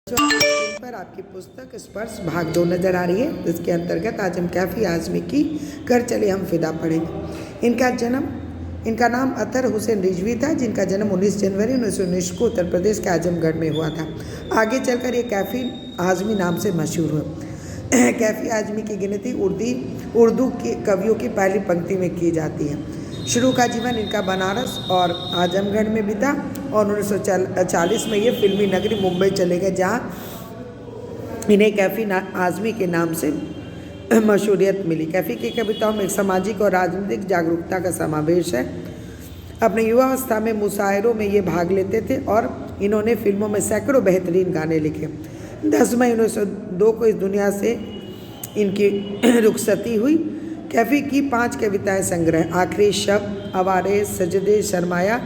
जो आपकी स्क्रीन पर आपकी पुस्तक स्पर्श भाग 2 नज़र आ रही है, जिसके अंतर्गत आज हम कैफ़ी आज़मी की कर चले हम फिदा पढ़ेंगे। इनका नाम अतर हुसैन रिजवी था, जिनका जन्म 19 जनवरी 1919 को उत्तर प्रदेश के आजमगढ़ में हुआ था। आगे चलकर ये कैफ़ी आज़मी नाम से मशहूर हुए। कैफ़ी आज़मी की गिनती उर्दू के कवियों की पहली पंक्ति में की जाती है। शुरू का जीवन इनका बनारस और आजमगढ़ में बीता और 1940 में ये फिल्मी नगरी मुंबई चले गए, जहाँ इन्हें कैफ़ी आज़मी के नाम से मशहूरियत मिली। कैफ़ी की कविताओं में एक सामाजिक और राजनीतिक जागरूकता का समावेश है। अपने युवावस्था में मुशायरों में ये भाग लेते थे और इन्होंने फिल्मों में सैकड़ों बेहतरीन गाने लिखे। 10 मई 1902 को इस दुनिया से इनकी रुखसती हुई। कैफ़ी की 5 कविताएं संग्रह आखिरी शब्द, आवारे, सजदे, शर्माया,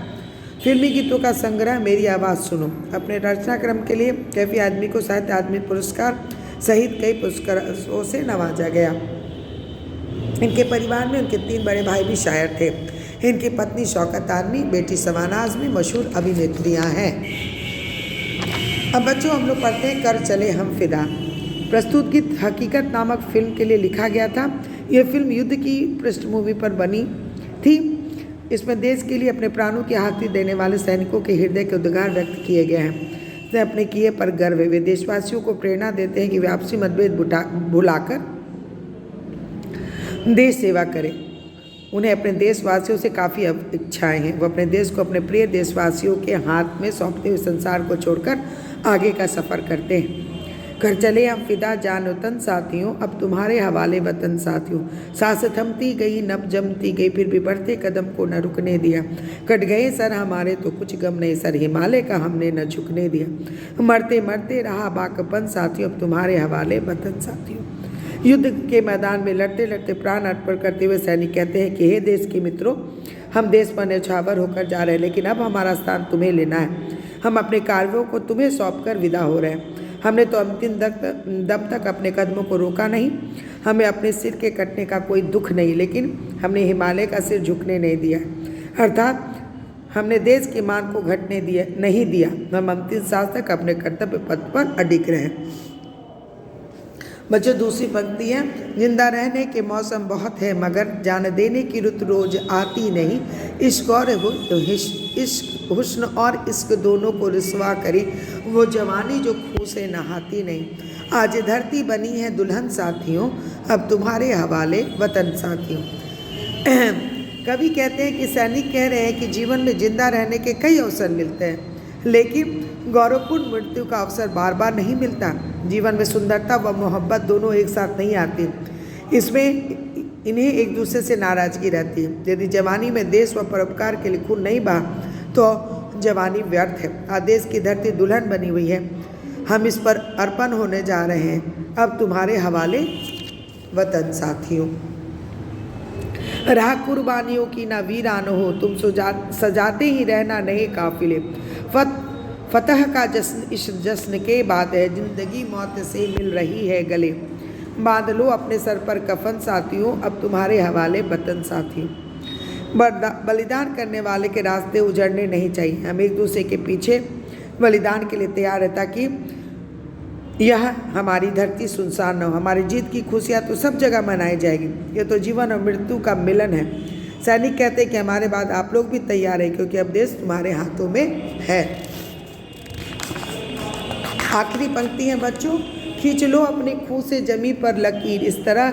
फिल्मी गीतों का संग्रह, मेरी आवाज़ सुनो। अपने रचनाक्रम के लिए कैफ़ी आज़मी को साहित्य अकादमी पुरस्कार सहित कई पुरस्कारों से नवाजा गया। इनके परिवार में उनके 3 बड़े भाई भी शायर थे। इनकी पत्नी शौकत आज़मी, बेटी सवाना आज़मी मशहूर अभिनेत्रियाँ हैं। अब बच्चों हम लोग पढ़ते हैं कर चले हम फिदा। प्रस्तुत गीत हकीकत नामक फिल्म के लिए लिखा गया था। यह फिल्म युद्ध की पृष्ठभूमि पर बनी थी। इसमें देश के लिए अपने प्राणों की आहुति देने वाले सैनिकों के हृदय के उद्गार व्यक्त किए गए हैं। उन्हें अपने किए पर गर्व है। वे देशवासियों को प्रेरणा देते हैं कि वे आपसी मतभेद भुलाकर देश सेवा करें। उन्हें अपने देशवासियों से काफ़ी इच्छाएं हैं। वो अपने देश को अपने प्रिय देशवासियों के हाथ में सौंपते हुए संसार को छोड़कर आगे का सफ़र करते हैं। कर चले हम फिदा जान वतन साथियों, अब तुम्हारे हवाले वतन साथियों। सांस थमती गई, नब जमती गई, फिर भी बढ़ते कदम को न रुकने दिया। कट गए सर हमारे तो कुछ गम नहीं, सर हिमालय का हमने न झुकने दिया। मरते मरते रहा बाकपन साथियों, अब तुम्हारे हवाले वतन साथियों। युद्ध के मैदान में लड़ते लड़ते प्राण अर्पण करते हुए सैनिक कहते हैं कि हे देश के मित्रों, हम देश पर न्यौछावर होकर जा रहे हैं, लेकिन अब हमारा स्थान तुम्हें लेना है। हम अपने कार्यों को तुम्हें सौंप कर विदा हो रहे हैं। हमने तो अंतिम दम तक अपने कदमों को रोका नहीं। हमें अपने सिर के कटने का कोई दुख नहीं, लेकिन हमने हिमालय का सिर झुकने नहीं दिया। अर्थात हमने देश की मान को घटने नहीं दिया। हम अंतिम सांस तक अपने कर्तव्य पथ पर अडिग रहे। बच्चों दूसरी पंक्ति है, जिंदा रहने के मौसम बहुत है, मगर जान देने की रुत रोज आती नहीं। इश्क और हुस्न और इश्क दोनों को रिस्वा करी, वो जवानी जो खून से नहाती नहीं। आज धरती बनी है दुल्हन साथियों, अब तुम्हारे हवाले वतन साथियों। कवि कहते हैं कि सैनिक कह रहे हैं कि जीवन में जिंदा रहने के कई अवसर मिलते हैं, लेकिन गौरवपूर्ण मृत्यु का अवसर बार बार नहीं मिलता। जीवन में सुंदरता व मोहब्बत दोनों एक साथ नहीं आती। इसमें इन्हें एक दूसरे से नाराज़गी रहती है। यदि जवानी में देश व परोपकार के लिए खून नहीं बहा तो जवानी व्यर्थ है। आज देश की धरती दुल्हन बनी हुई है, हम इस पर अर्पण होने जा रहे हैं। अब तुम्हारे हवाले वतन साथियों। राह कुर्बानियों की ना वीरान हो, तुम सजाते ही रहना नए काफिले। फतह का जश्न इस जश्न के बाद है, जिंदगी मौत से मिल रही है गले। बांध लो अपने सर पर कफन साथियों, अब तुम्हारे हवाले वतन साथियों। बलिदान करने वाले के रास्ते उजड़ने नहीं चाहिए। हम एक दूसरे के पीछे बलिदान के लिए तैयार है, ताकि यह हमारी धरती सुनसान न हो। हमारी जीत की खुशियाँ तो सब जगह मनाई जाएगी। ये तो जीवन और मृत्यु का मिलन है। सैनिक कहते हैं कि हमारे बाद आप लोग भी तैयार हैं, क्योंकि अब देश तुम्हारे हाथों में है। आखिरी पंक्ति है बच्चों, खींच लो अपने खून से जमीन पर लकीर, इस तरह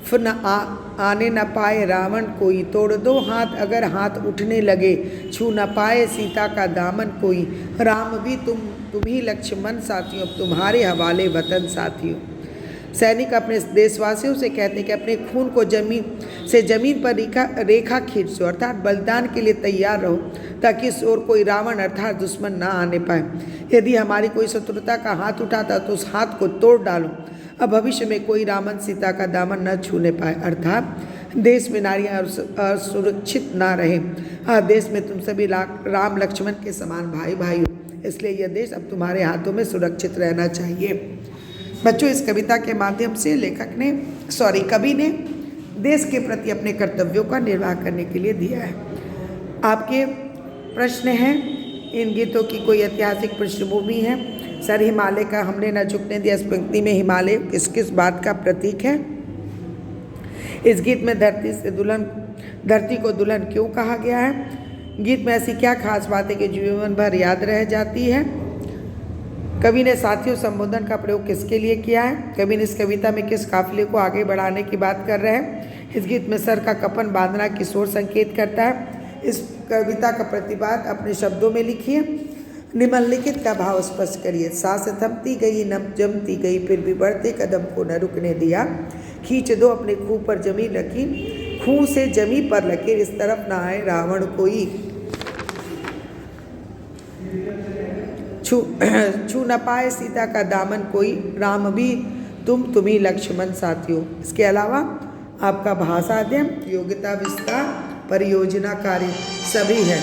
फिर आने न पाए रावण कोई। तोड़ दो हाथ अगर हाथ उठने लगे, छू न पाए सीता का दामन कोई। राम भी तुम ही लक्ष्मण साथियों, अब तुम्हारे हवाले वतन साथियों। सैनिक अपने देशवासियों से कहते हैं कि अपने खून को जमीन पर रेखा खींच दो, अर्थात बलिदान के लिए तैयार रहो, ताकि इस ओर कोई रावण अर्थात दुश्मन ना आने पाए। यदि हमारी कोई शत्रुता का हाथ उठाता तो उस हाथ को तोड़ डालो। अब भविष्य में कोई रावण सीता का दामन न छूने पाए, अर्थात देश में नारियां सुरक्षित ना रहे। देश में तुम सभी राम लक्ष्मण के समान भाई भाई हो, इसलिए यह देश अब तुम्हारे हाथों में सुरक्षित रहना चाहिए। बच्चों इस कविता के माध्यम से कवि ने देश के प्रति अपने कर्तव्यों का निर्वाह करने के लिए दिया है। आपके प्रश्न हैं, इन गीतों की कोई ऐतिहासिक पृष्ठभूमि है, सर हिमालय का हमने न झुकने दिया। इस पंक्ति में हिमालय किस किस बात का प्रतीक है? इस गीत में धरती को दुल्हन क्यों कहा गया है? गीत में ऐसी क्या खास बात है कि जीवन भर याद रह जाती है? कवि ने साथियों संबोधन का प्रयोग किसके लिए किया है? कवि ने इस कविता में किस काफिले को आगे बढ़ाने की बात कर रहे हैं? इस गीत में सर का कफन बांधना किस ओर संकेत करता है? इस कविता का प्रतिपाद अपने शब्दों में लिखिए। निम्नलिखित का भाव स्पष्ट करिए। सांस थमती गई न जमती गई, फिर भी बढ़ते कदम को न रुकने दिया। खींच दो अपने खूह पर जमी लकीर, खूह से जमी पर लकीर, इस तरफ ना आए रावण कोई। छू न पाए सीता का दामन कोई, राम भी तुम्ही लक्ष्मण साथियों। इसके अलावा आपका भाषा अध्ययन, योग्यता विस्तार, परियोजना कार्य सभी है।